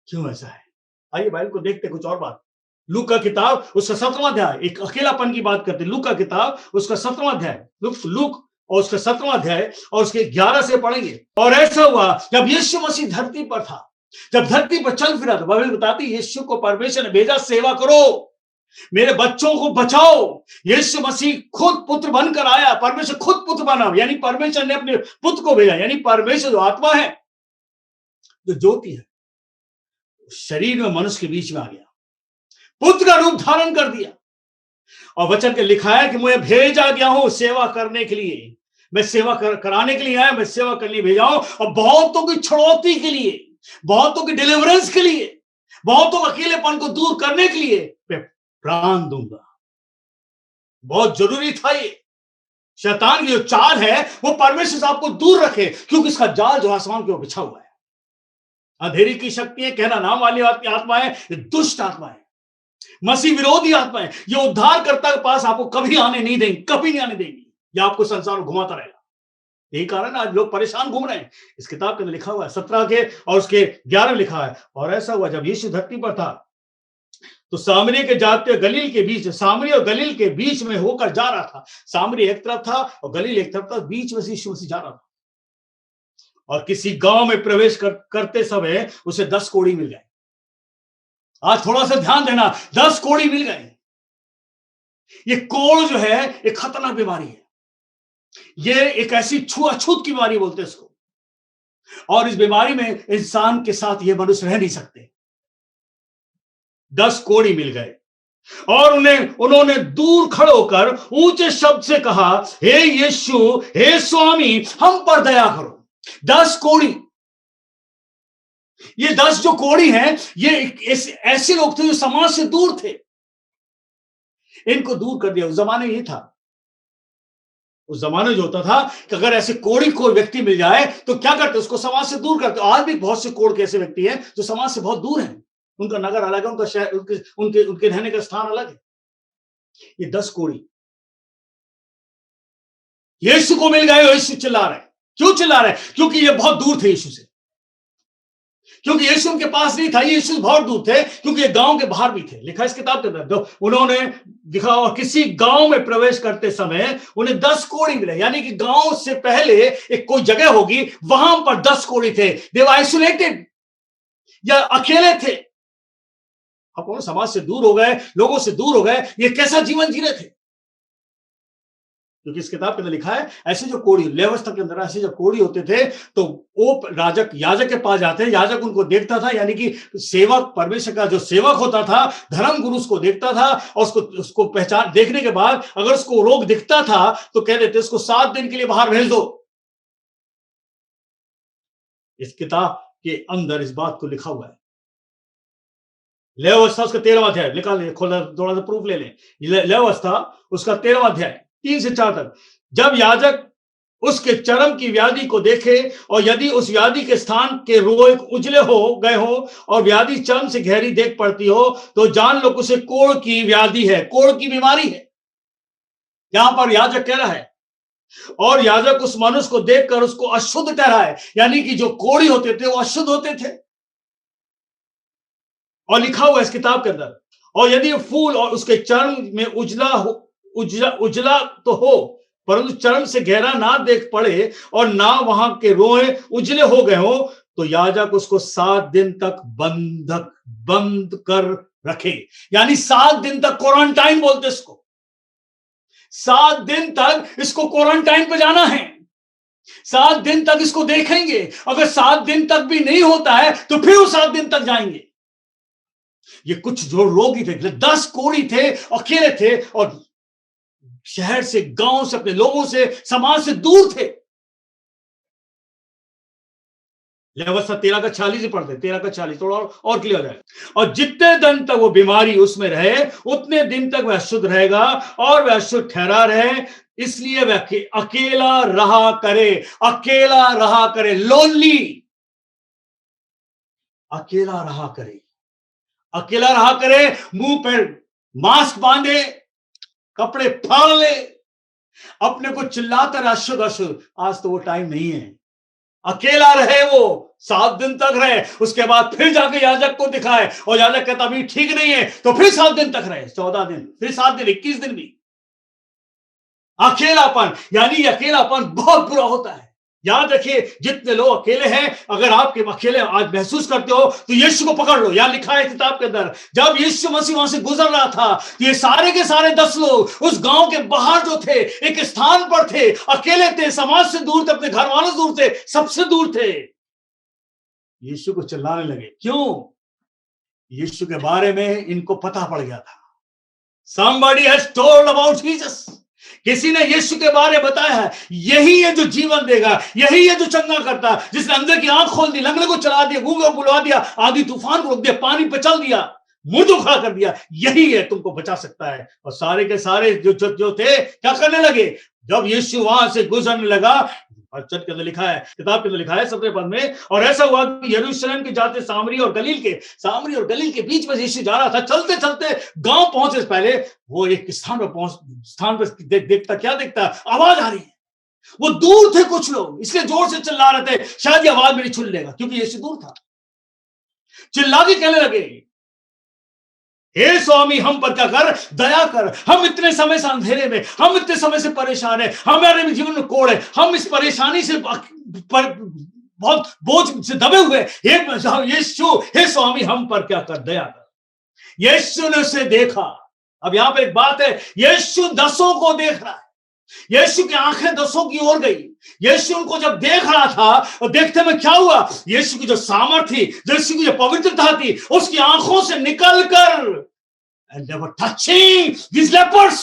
S1: क्यों ऐसा है? आइए बाइबल को देखते कुछ और बात। लूका किताब उसका 17वां अध्याय एक अकेलापन की बात करते हैं। लूका किताब उसका 17वां अध्याय, लूक और उसका 17वां अध्याय और उसके 11 से पढ़ेंगे। और ऐसा हुआ जब यीशु मसीह धरती पर था, जब धरती पर चल फिरा था, बाइबल बताती है यीशु को परमेश्वर ने भेजा, सेवा करो, मेरे बच्चों को बचाओ। यीशु मसीह खुद पुत्र बनकर आया, परमेश्वर खुद पुत्र बना, यानी परमेश्वर ने अपने पुत्र को भेजा। यानी परमेश्वर जो आत्मा है, जो ज्योति है, शरीर में मनुष्य के बीच में आ गया, पुत्र का रूप धारण कर दिया। और वचन के लिखा है कि मुझे भेजा गया हूं सेवा करने के लिए। मैं सेवा कराने के लिए आया, मैं सेवा करने के लिए भेजा हूं। और बहुतों की छुड़ौती के लिए, बहुतों की डिलीवरेंस के लिए, बहुतों के अकेलेपन को दूर करने के लिए प्राण दूंगा। बहुत जरूरी था ये। शैतान की जो चाल है वो परमेश्वर से आपको दूर रखे, क्योंकि इसका जाल जो आसमान के ऊपर बिछा हुआ है। अंधेरी की शक्ति है, कहना नाम वाली आत्मा है, ये दुष्ट आत्मा है, मसीह विरोधी आत्मा है। ये उद्धारकर्ता के पास आपको कभी आने नहीं देंगे, कभी नहीं आने देंगी। ये आपको संसार में घुमाता रहेगा। यही कारण आज लोग परेशान घूम रहे हैं। इस किताब के अंदर लिखा हुआ है 17 के और उसके 11 लिखा है, और ऐसा हुआ जब यीशु धरती पर था तो सामरी के जाते गलील के बीच, सामरी और गलील के बीच में होकर जा रहा था। सामरी एक तरफ था और गलील एक तरफ था, बीच में से यीशु मसीह जा रहा था। और किसी गांव में प्रवेश करते समय उसे 10 कोढ़ी मिल गए। आज थोड़ा सा ध्यान देना, 10 कोढ़ी मिल गए। ये कोढ़ जो है एक खतरनाक बीमारी है। ये एक ऐसी छूअछूत की बीमारी बोलते हैं इसको, और इस बीमारी में इंसान के साथ ये मनुष्य रह नहीं सकते। 10 कोढ़ी मिल गए और उन्होंने दूर खड़े होकर ऊंचे शब्द से कहा, हे यीशु, हे स्वामी, हम पर दया करो। 10 कोढ़ी, ये 10 जो कोढ़ी हैं, ये ऐसे लोग थे जो समाज से दूर थे। इनको दूर कर दिया। उस जमाने में ये था, उस जमाने जो होता था कि अगर ऐसे कोढ़ी कोई व्यक्ति मिल जाए तो क्या करते, उसको समाज से दूर करते। आज भी बहुत से कोढ़ के ऐसे व्यक्ति हैं जो समाज से बहुत दूर हैं। उनका नगर अलग है, उनका शहर, उनके रहने का स्थान अलग है। ये 10 कोढ़ी यीशु को मिल गए। यीशु चिल्ला रहे। क्यों चिल्ला रहे? क्योंकि ये बहुत दूर थे यीशु से, क्योंकि यीशु उनके पास नहीं था। यीशु बहुत दूर थे, क्योंकि ये गांव के बाहर भी थे। लिखा इस किताब के अंदर, उन्होंने दिखा, और किसी गांव में प्रवेश करते समय उन्हें 10 कोढ़ी मिले। यानी कि गांव से पहले एक कोई जगह होगी, वहां पर 10 कोढ़ी थे। दे वर आइसोलेटेड, या अकेले थे। अब समाज से दूर हो गए, लोगों से दूर हो गए। ये कैसा जीवन जी रहे थे? क्योंकि इस किताब के अंदर लिखा है, ऐसे जो कोढ़ी व्यवस्था के अंदर ऐसे जो कोढ़ी होते थे, तो वो याजक के पास जाते हैं। याजक उनको देखता था, यानी कि सेवक, परमेश्वर का जो सेवक होता था, धर्म गुरु उसको देखता था, और उसको पहचान देखने के बाद अगर उसको रोग दिखता था तो कह देते उसको 7 दिन के लिए बाहर भेज दो। इस किताब के अंदर इस बात को लिखा हुआ है। लेवावस्था उसका 13वां अध्याय, निकाल खोला, थोड़ा सा प्रूफ ले लें। लेवावस्था उसका 13वां अध्याय 3 से 4 तक। जब याजक उसके चर्म की व्याधि को देखे, और यदि उस व्याधि के स्थान के रोग उजले हो गए हो और व्याधि चर्म से गहरी देख पड़ती हो, तो जान लो उसे कोढ़ की व्याधि है, कोढ़ की बीमारी है। यहां पर याजक कह रहा है, और याजक उस मनुष्य को देखकर उसको अशुद्ध ठहराए। यानी कि जो कोढ़ी होते थे वो अशुद्ध होते थे। और लिखा हुआ इस किताब के अंदर, और यदि फूल और उसके चर्म में उजला तो हो, परंतु चर्म से गहरा ना देख पड़े और ना वहां के रोए उजले हो गए हो, तो याजक उसको 7 दिन तक बंद कर रखे। यानी 7 दिन तक क्वारंटाइन बोलते इसको। 7 दिन तक इसको क्वारंटाइन पे जाना है। 7 दिन तक इसको देखेंगे। अगर 7 दिन तक भी नहीं होता है तो फिर वो 7 दिन तक जाएंगे। ये कुछ जो रोगी थे, 10 कोढ़ी थे, अकेले थे, और शहर से, गांव से, अपने लोगों से, समाज से दूर थे। व्यवस्था 13 का 46 पढ़ते, 13 का 46 थोड़ा और क्लियर हो जाए। और जितने दिन तक वो बीमारी उसमें रहे, उतने दिन तक वह शुद्ध रहेगा, और वह शुद्ध ठहरा रहे। इसलिए वह अकेला रहा करे, अकेला रहा करे, लोनली, अकेला रहा करे, अकेला रहा करे। मुंह पर मास्क बांधे, कपड़े फाड़ ले, अपने को चिल्लाता रहा, अशुद्ध अशुद्ध। आज तो वो टाइम नहीं है। अकेला रहे, वो 7 दिन तक रहे, उसके बाद फिर जाके याजक को दिखाए, और याजक कहता अभी ठीक नहीं है, तो फिर 7 दिन तक रहे, 14 दिन, फिर 7 दिन, 21 दिन भी। अकेलापन, यानी अकेलापन बहुत बुरा होता है। याद रखिए, जितने लोग अकेले हैं, अगर आप अकेले आज महसूस करते हो तो यीशु को पकड़ लो। यहां लिखा है किताब के अंदर, जब यीशु मसीह वहां से गुजर रहा था तो ये सारे के सारे 10 लोग उस गांव के बाहर जो थे, एक स्थान पर थे, अकेले थे, समाज से दूर थे, अपने घर वालों से दूर थे, सबसे दूर थे। यीशु को चिल्लाने लगे। क्यों? यीशु के बारे में इनको पता पड़ गया था। Somebody has told about Jesus. किसी ने यीशु के बारे में बताया है, यही है जो जीवन देगा, यही है जो चंगा करता, जिसने अंदर की आंख खोल दी, लंगड़े को चला दिया, गूंगे को बुलवा दिया, आंधी तूफान को रोक दिया, पानी पे चल दिया, मुंह खड़ा कर दिया, यही है तुमको बचा सकता है। और सारे के सारे जो थे क्या करने लगे, जब यीशु वहां से गुजरने लगा, किताब के अंदर लिखा है 17 पद में, और ऐसा हुआ कि यरूशलेम के जाते सामरी और गलील के बीच में यीशु जा रहा था। चलते चलते गांव पहुंचे से पहले वो एक स्थान पर देखता, क्या देखता, आवाज आ रही है। वो दूर थे कुछ लोग, इसलिए जोर से चिल्ला रहे थे, शायद ये आवाज मेरी छुन लेगा, क्योंकि यीशु दूर था। चिल्ला के कहने लगे, हे स्वामी हम पर क्या कर, दया कर, हम इतने समय से अंधेरे में, हम इतने समय से परेशान है, हमारे जीवन में कोड़ है, हम इस परेशानी से बहुत बोझ से दबे हुए, यीशु हे स्वामी हम पर क्या कर, दया कर। यीशु ने उसे देखा। अब यहां पे एक बात है, यीशु दसों को देख रहा है। यीशु की आंखें दसों की ओर गई। यीशु उनको जब देख रहा था, और देखते में क्या हुआ, यीशु की जो सामर्थ थी, यीशु की जो पवित्रता थी, उसकी आंखों से निकलकर, and they were touching these lepers,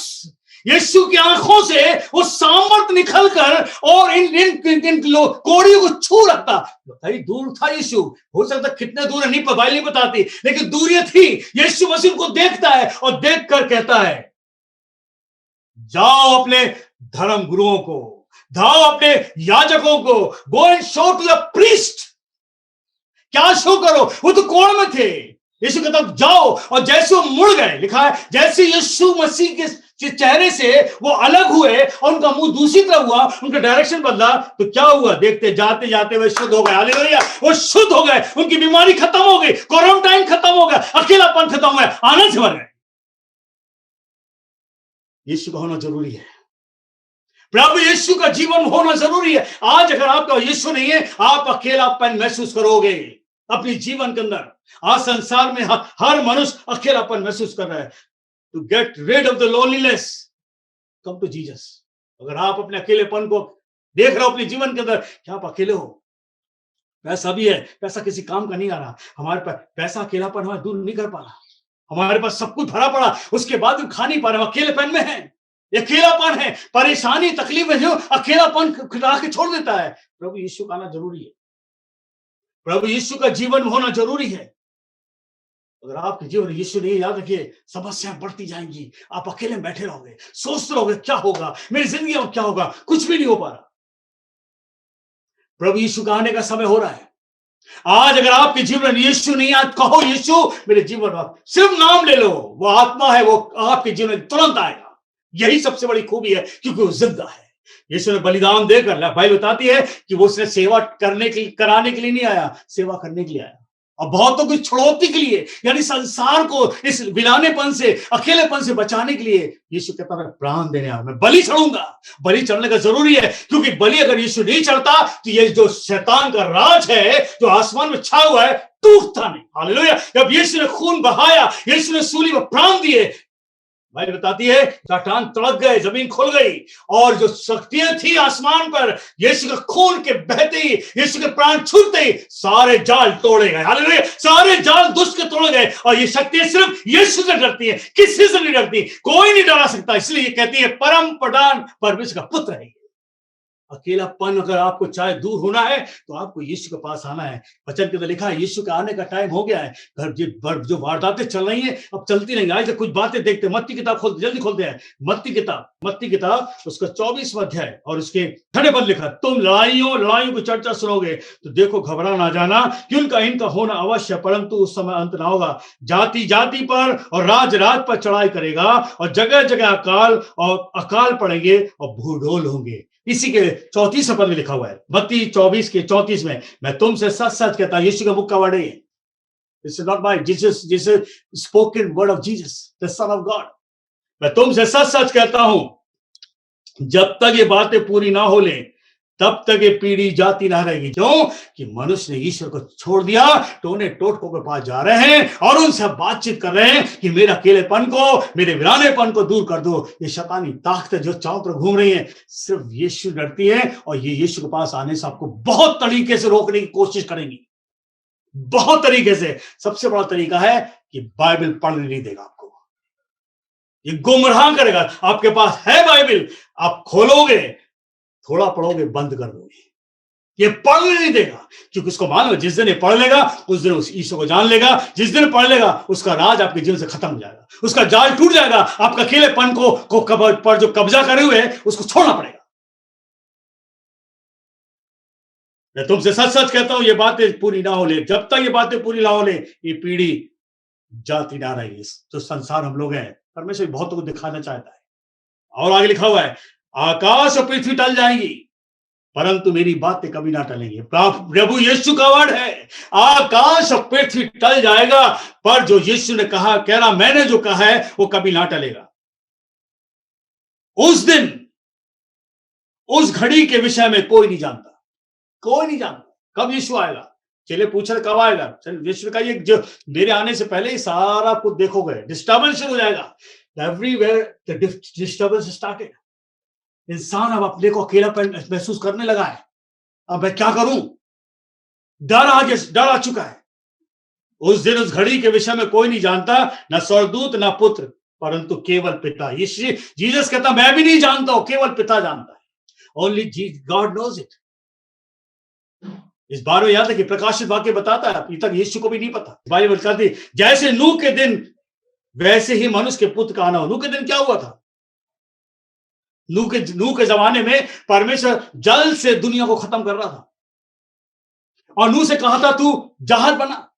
S1: यीशु की आंखों से वो सामर्थ निकलकर और इन कोड़ियों को छू रखता। कहीं दूर था यीशु, हो सकता कितने दूर है, नहीं बाइबल नहीं बताती, लेकिन दूरियत थी। यीशु मसीह को देखता है और देखकर कहता है, जाओ अपने धर्म गुरुओं को, जाओ अपने याजकों को, go and show to the priest. क्या शो करो, वो तो कोड़ में थे। यीशु कहता जाओ, और जैसे वो मुड़ गए, लिखा है जैसे यीशु मसीह के चेहरे से वो अलग हुए और उनका मुंह दूसरी तरफ हुआ, उनका डायरेक्शन बदला, तो क्या हुआ, देखते जाते जाते वे शुद्ध हो गए। हालेलुया, वो शुद्ध हो गए, उनकी बीमारी खत्म हो गई, क्वारंटाइन खत्म हो गया, अकेलापन खत्म हो गया, आनंद से भर गए। यीशु का होना जरूरी है, प्रभु यीशु का जीवन होना जरूरी है। आज अगर आपका यीशु नहीं है, आप अकेलापन महसूस करोगे अपने जीवन के अंदर। आज संसार में हर मनुष्य अकेलापन महसूस कर रहा है। To get rid of the loneliness, come to Jesus. अगर आप अपने अकेलेपन को देख रहे हो अपने जीवन के अंदर, क्या आप अकेले हो? पैसा भी है, पैसा किसी काम का नहीं आ रहा, हमारे पास पैसा अकेलापन हमें दूर नहीं कर पा रहा, हमारे पास सब कुछ भरा पड़ा, उसके बाद हम खा नहीं पा रहे, अकेलेपन में है, अकेलापन है, परेशानी तकलीफ है, जो अकेलापन खिला के छोड़ देता है। प्रभु यीशु का आना जरूरी है, प्रभु यीशु का जीवन होना जरूरी है। अगर आपके जीवन यीशु नहीं, याद रखिए समस्याएं बढ़ती जाएंगी, आप अकेले बैठे रहोगे, सोचते रहोगे क्या होगा मेरी जिंदगी में, क्या होगा, कुछ भी नहीं हो पा रहा। प्रभु यीशु का आने का समय हो रहा है। आज अगर आपके जीवन में यीशु नहीं, आज कहो यीशु मेरे जीवन में, सिर्फ नाम ले लो, वो आत्मा है, वो आपके जीवन में तुरंत आएगा। यही सबसे बड़ी खूबी है, क्योंकि वो जिंदा है। यीशु ने बलिदान देकर, बाइबल बताती है कि वो उसने सेवा कराने के लिए नहीं आया, सेवा करने के लिए आया, और बहुतों की छुड़ौती के लिए, यानी संसार को इस विलानेपन से, अकेलेपन से बचाने के लिए यीशु कहता मैं प्राण देने आया, मैं बलि चढ़ूंगा। बलि चढ़ने का जरूरी है, क्योंकि बलि अगर यीशु नहीं चढ़ता तो ये जो शैतान का राज है, जो आसमान में छा हुआ है, टूटता नहीं। हालेलुया, जब यीशु ने खून बहाया, यीशु ने सूली में प्राण दिए, बाइबल बताती है चट्टान तड़क गए, जमीन खुल गई, और जो शक्तियां थी आसमान पर, यीशु के खून के बहते ही, यीशु के प्राण छूटते ही सारे जाल तोड़े गए। हालेलुया, सारे जाल दुष्ट के तोड़े गए। और ये शक्तियां सिर्फ यीशु से डरती है, किसी से नहीं डरती, कोई नहीं डरा सकता। इसलिए ये कहती है परम प्रधान परमेश्वर का पुत्र है। अकेलापन अगर आपको चाहे दूर होना है, तो आपको यीशु के पास आना है। वचन के अंदर लिखा है यीशु के आने का टाइम हो गया है। घर जो वारदातें चल रही हैं अब चलती नहीं। आज कुछ बातें देखते हैं, मत्ती किताब खोलते, जल्दी खोलते हैं, मत्ती किताब उसका 24वां अध्याय और उसके 6 पद लिखा, तुम लड़ाइयों की चर्चा सुनोगे तो देखो घबरा ना जाना, कि इनका होना अवश्य, परंतु उस समय अंत ना होगा। जाति जाति पर और राज पर चढ़ाई करेगा, और जगह जगह अकाल पड़ेंगे और भूडोल होंगे। इसी के 34 पद में लिखा हुआ है, मत्ती 24 के 34 में, मैं तुमसे सच सच कहता हूं, यीशु का मुख का वर्ड है, this is not my, this is spoken word of Jesus the son of God. मैं तुमसे सच सच कहता हूं, जब तक ये बातें पूरी ना हो ले, तब तक ये पीढ़ी जाती ना रहेगी। क्यों? कि मनुष्य ने ईश्वर को छोड़ दिया, टोने टोटकों के पास जा रहे हैं और उनसे बातचीत कर रहे हैं कि मेरे अकेलेपन को, मेरे वीरानेपन को दूर कर दो। ये शैतानी ताकतें जो चारों तरफ घूम रही हैं, सिर्फ यीशु डरती है, और ये यीशु के पास आने से आपको बहुत तरीके से रोकने की कोशिश करेंगी, बहुत तरीके से। सबसे बड़ा तरीका है कि बाइबल पढ़ने नहीं देगा आपको, ये गुमराह करेगा। आपके पास है बाइबल, आप खोलोगे, थोड़ा पढ़ोगे, बंद कर दोगे, ये पढ़ने नहीं देगा, क्योंकि उसको मालूम है जिस दिन ये पढ़ लेगा उस दिन उस ईश्वर को जान लेगा। जिस दिन पढ़ लेगा उसका राज आपके जीवन से खत्म हो जाएगा, उसका जाल टूट जाएगा। आपका अकेलेपन पर जो कब्जा करे हुए है उसको छोड़ना पड़ेगा। मैं तुमसे सच सच कहता हूं, ये बातें पूरी ना हो ले, जब तक ये बातें पूरी ना हो ले, ये पीढ़ी जाती ना रहेगी। जो संसार हम लोग हैं, परमेश्वर बहुतों को दिखाना चाहता है। और आगे लिखा हुआ है, आकाश और पृथ्वी टल जाएंगी परंतु मेरी बातें कभी ना टलेंगी। प्रभु यीशु का वर्ड है, आकाश और पृथ्वी टल जाएगा पर जो यीशु ने कहा, कह रहा मैंने जो कहा है वो कभी ना टलेगा। उस दिन, उस घड़ी के विषय में कोई नहीं जानता, कोई नहीं जानता कब यीशु आएगा। चलिए पूछ रहे कब आएगा, चलिए यीशु का ये जो मेरे आने से पहले ही सारा कुछ देखोगे, डिस्टर्बेंस शुरू हो जाएगा। Everywhere the disturbance started. इंसान अब अपने को अकेलापन महसूस करने लगा है। अब मैं क्या करूं, डर आ चुका है। उस दिन उस घड़ी के विषय में कोई नहीं जानता, ना स्वर्गदूत ना पुत्र, परंतु केवल पिता। जीसस कहता मैं भी नहीं जानता हूं, केवल पिता जानता है। Only God knows it. इस बारे में याद है कि प्रकाशित वाक्य बताता है अभी तक यीशु को भी नहीं पता। बाइबल कहती जैसे नूह के दिन वैसे ही मनुष्य के पुत्र का आना हो। नूह के दिन क्या हुआ था? नूह के जमाने में परमेश्वर जल से दुनिया को खत्म कर रहा था और नूह से कहा था तू जहाज बना।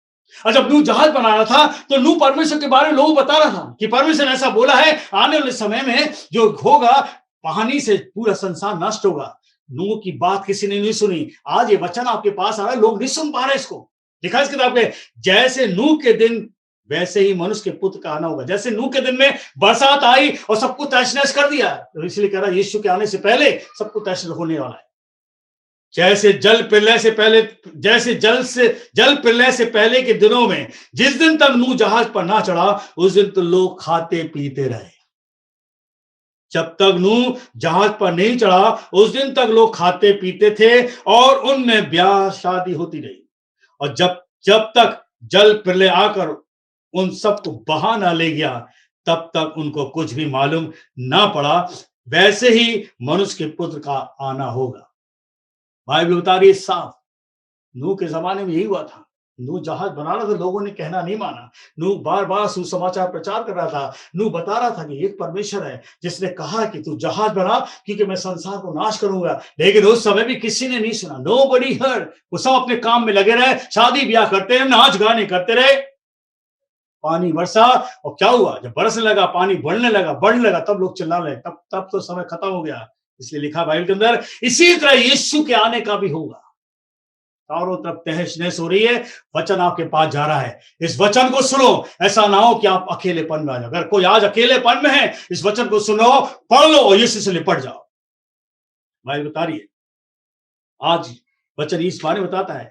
S1: और जब नूह जहाज बना रहा था तो नूह परमेश्वर के बारे में लोगों को बता रहा था कि परमेश्वर ने ऐसा बोला है, आने वाले समय में जो होगा पानी से पूरा संसार नष्ट होगा। नूह की बात किसी ने नहीं सुनी। आज ये वचन आपके पास आ रहा है, लोग नहीं सुन पा रहे इसको। लिखा है इस किताब में, जैसे नूह के दिन वैसे ही मनुष्य के पुत्र का आना होगा। जैसे नूह के दिन में बरसात आई और सब कुछ तहस नहस कर दिया, तो इसलिए कह रहा यीशु के आने से पहले सब कुछ तहस नहस होने वाला है। जैसे जल प्रलय से पहले के दिनों में जिस दिन तक नूह जहाज पर ना चढ़ा उस दिन तो लोग खाते पीते रहे। जब तक नूह जहाज पर नहीं चढ़ा उस दिन तक लोग खाते पीते थे और उनमें ब्याह शादी होती रही। और जब तक जल प्रलय आकर उन सबको बहा ना ले गया तब तक उनको कुछ भी मालूम ना पड़ा। वैसे ही मनुष्य के पुत्र का आना होगा। बाइबल बता रही है साफ, नूह के जमाने में यही हुआ था। नूह जहाज बना रहा था, लोगों ने कहना नहीं माना। नूह बार बार सुसमाचार प्रचार कर रहा था। नूह बता रहा था कि एक परमेश्वर है जिसने कहा कि तू जहाज बना क्योंकि मैं संसार को नाश करूंगा। लेकिन उस समय भी किसी ने नहीं सुना। Nobody heard. वो सब अपने काम में लगे रहे, शादी ब्याह करते रहे, नाच गाने करते रहे। पानी बरसा और क्या हुआ, जब बरसने लगा पानी बढ़ने लगा तब लोग चिल्ला रहे, तब तो समय खत्म हो गया। इसलिए लिखा बाइबल के अंदर, इसी तरह यीशु के आने का भी होगा। चारों तरफ तहस नहस हो रही है, वचन आपके पास जा रहा है। इस वचन को सुनो, ऐसा ना हो कि आप अकेलेपन में आ जाओ। अगर कोई आज अकेलेपन में है, इस वचन को सुनो, पढ़ लो और यीशु से निपट जाओ। बाइबल बता रही है, आज वचन इस बारे में बताता है,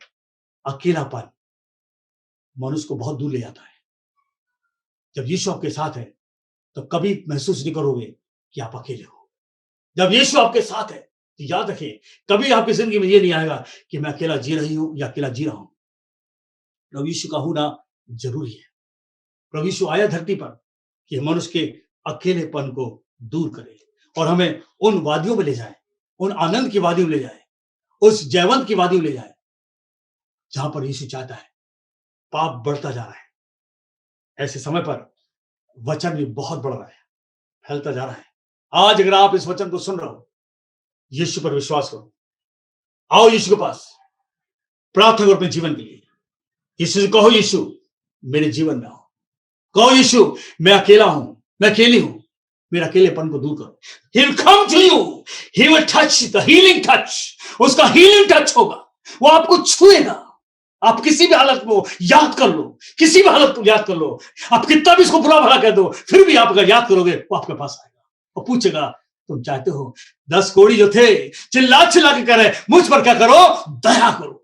S1: अकेलापन मनुष्य को बहुत दूर ले जाता है। जब यीशु आपके साथ है तो कभी महसूस नहीं करोगे कि आप अकेले हो। जब यीशु आपके साथ है तो याद रखिए, कभी आपकी जिंदगी में ये नहीं आएगा कि मैं अकेला जी रही हूं या अकेला जी रहा हूं। प्रभु यीशु का होना जरूरी है। प्रभु यीशु आया धरती पर कि मनुष्य के अकेलेपन को दूर करे और हमें उन वादियों में ले जाए, उन आनंद की वादियों में ले जाए, उस जयवंत की वादियों में ले जाए जहां पर यीशु चाहता है। पाप बढ़ता जा रहा है, ऐसे समय पर वचन भी बहुत बढ़ रहा है, फैलता जा रहा है। आज अगर आप इस वचन को सुन रहे हो, यीशु पर विश्वास करो, आओ यीशु के पास, प्रार्थना करो अपने जीवन के लिए। यीशु से कहो, यीशु मेरे जीवन में आओ। कहो, यीशु मैं अकेला हूं, मैं अकेली हूं, मेरे अकेलेपन को दूर करो। He will come to you, he will touch the healing touch। उसका हीलिंग टच होगा, वो आपको छुएगा। आप किसी भी हालत को याद कर लो, किसी भी हालत को याद कर लो। आप कितना भी इसको बुरा भला कह दो, फिर भी आप अगर याद करोगे वो आपके पास आएगा और पूछेगा तुम चाहते हो। 10 कोढ़ी जो थे चिल्ला चिल्ला के कह रहे मुझ पर क्या करो, दया करो।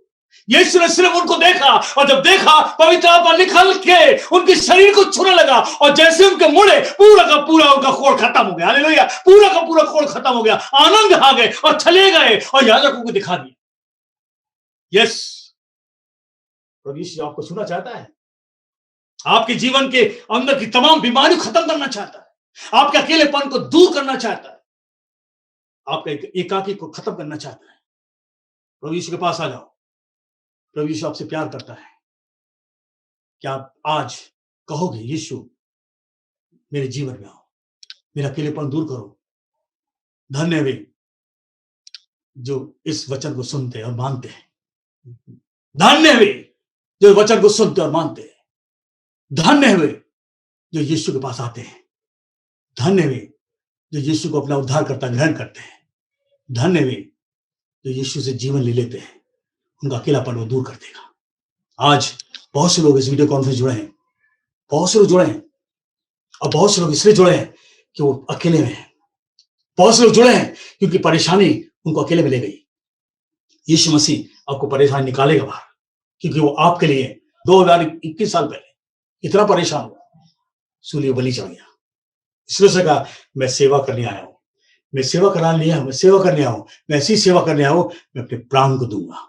S1: यीशु ने सिर्फ उनको देखा और जब देखा पवित्र आत्मा निकल के उनके शरीर को छूने लगा और जैसे उनके मुड़े पूरा का पूरा उनका कोढ़ खत्म हो गया। हालेलुया, पूरा का पूरा कोढ़ खत्म हो गया। आनंद आ गए और चले गए और याजकों को दिखा दिया। यस, प्रभु यीशु आपको छूना चाहता है, आपके जीवन के अंदर की तमाम बीमारी खत्म करना चाहता है, आपके अकेलेपन को दूर करना चाहता है, आपका एकाकी को खत्म करना चाहता है। प्रभु यीशु के पास आ जाओ। प्रभु यीशु आपसे प्यार करता है। क्या आप आज कहोगे, यीशु मेरे जीवन में आओ, मेरा अकेलेपन दूर करो। धन्य वे जो इस वचन को सुनते और मानते हैं। धन्य वे जो वचन को सुनते और मानते हैं। धन्य वे जो यीशु के पास आते हैं। धन्य वे जो यीशु को अपना उद्धारकर्ता ग्रहण करते हैं। धन्य वे जो यीशु से जीवन ले लेते हैं। उनका अकेलापन वो दूर कर देगा। आज बहुत से लोग इस वीडियो कॉन्फ्रेंस जुड़े हैं, बहुत से लोग जुड़े हैं, और बहुत से लोग इसलिए जुड़े हैं कि वो अकेले में हैं। बहुत से लोग जुड़े हैं क्योंकि परेशानी उनको अकेले में ले गई। यीशु मसीह आपको परेशानी निकालेगा बाहर, क्योंकि वो आपके लिए 2021 साल पहले इतना परेशान हुआ, सूली बलि चढ़ गया। इसलिए उसने कहा, मैं सेवा करने आया हूं, मैं सेवा कराने लिया हूं, मैं सेवा करने आया हूं, मैं ऐसी सेवा करने आया हूं, मैं अपने प्राण को दूंगा।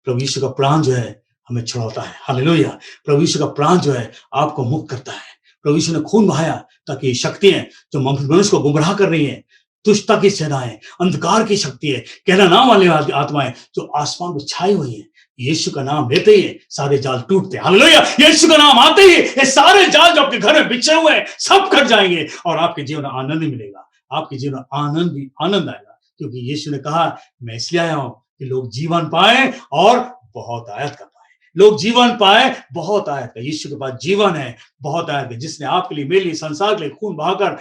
S1: प्रभु यीशु का प्राण जो है हमें छुड़ाता है। हालेलुया। प्रभु यीशु का प्राण जो है आपको मुक्त करता है। प्रभु यीशु ने खून बहाया ताकि ये शक्तियां जो मनुष्य को गुमराह कर रही हैं, दुष्टता की सेनाएं, अंधकार की शक्ति है, कहना नाम वाली आत्माएं जो आसमान पर छाई हुई है, यीशु का नाम लेते ही सारे जाल टूटते हैं। हालेलुया। यीशु का नाम आते ही ये सारे जाल जो आपके घर में बिछे हुए हैं सब कट जाएंगे और आपके जीवन में आनंद ही मिलेगा। आपके जीवन में आनंद आएगा, क्योंकि यीशु ने कहा, मैं इसलिए आया हूं कि लोग जीवन पाए और बहुत आयत कर पाए। लोग जीवन पाए, बहुत आयत का। यीशु के पास जीवन है, बहुत आयत है। जिसने आपके लिए, मेरे लिए, संसार के लिए खून बहाकर,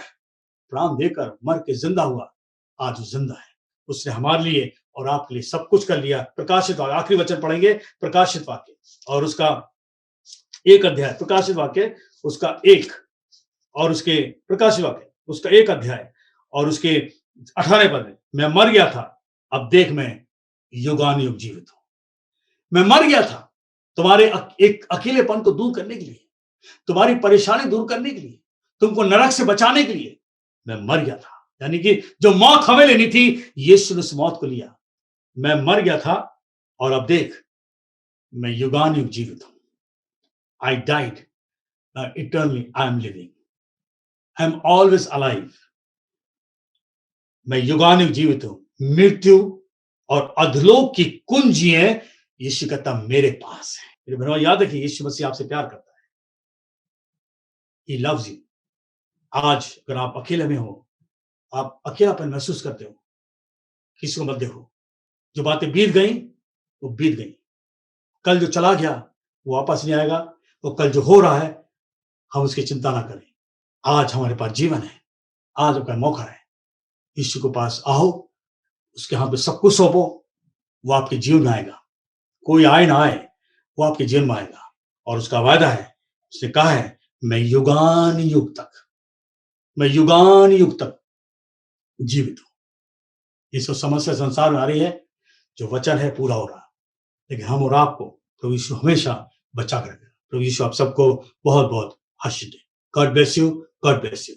S1: प्राण देकर, मर के जिंदा हुआ, आज वो जिंदा है। उसने हमारे लिए और आपके लिए सब कुछ कर लिया। प्रकाशित वाक्य, आखिरी वचन पढ़ेंगे, प्रकाशित वाक्य और उसका 1 अध्याय, प्रकाशित वाक्य उसका 1 और उसके प्रकाशित वाक्य उसका 1 अध्याय और उसके 18 पद में, मैं मर गया था, अब देख मैं युगानुयुग जीवित हूं। मैं मर गया था तुम्हारे एक अकेलेपन को दूर करने के लिए, तुम्हारी परेशानी दूर करने के लिए, तुमको नरक से बचाने के लिए मैं मर गया था। यानी कि जो मौत हमें लेनी थी, यीशु ने उस मौत को लिया। मैं मर गया था और अब देख मैं युगानुयुग जीवित हूं। आई died, eternally I am living, I am always alive. मैं युगानुयुग जीवित हूं। मृत्यु और अधलोक की कुंजियां यीशु कहता मेरे पास है। मेरे बहनों, याद रखिए, यीशु मसीह आपसे प्यार करता है। He loves you। आज अगर आप अकेले में हो, आप अकेलापन महसूस करते हो, किसी को मत देखो। जो बातें बीत गई वो बीत गई। कल जो चला गया वो वापस नहीं आएगा। वो कल जो हो रहा है हम उसकी चिंता ना करें। आज हमारे पास जीवन है, आज आपका मौका है। यीशु के पास आओ, उसके हाथ में सब कुछ सौंपो, वो आपके जीवन में आएगा। कोई आए ना आए, वो आपके जीवन में आएगा। और उसका वायदा है, उसने कहा है, मैं युगान युग तक, मैं युगान युग तक जीवित हूं। ये सब समस्या संसार में आ रही है, जो वचन है पूरा हो रहा, लेकिन हम और आपको प्रभु यीशु हमेशा बचा कर रखेगा। प्रभु यीशु आप सबको बहुत बहुत आशीष दे। God bless you, God bless you.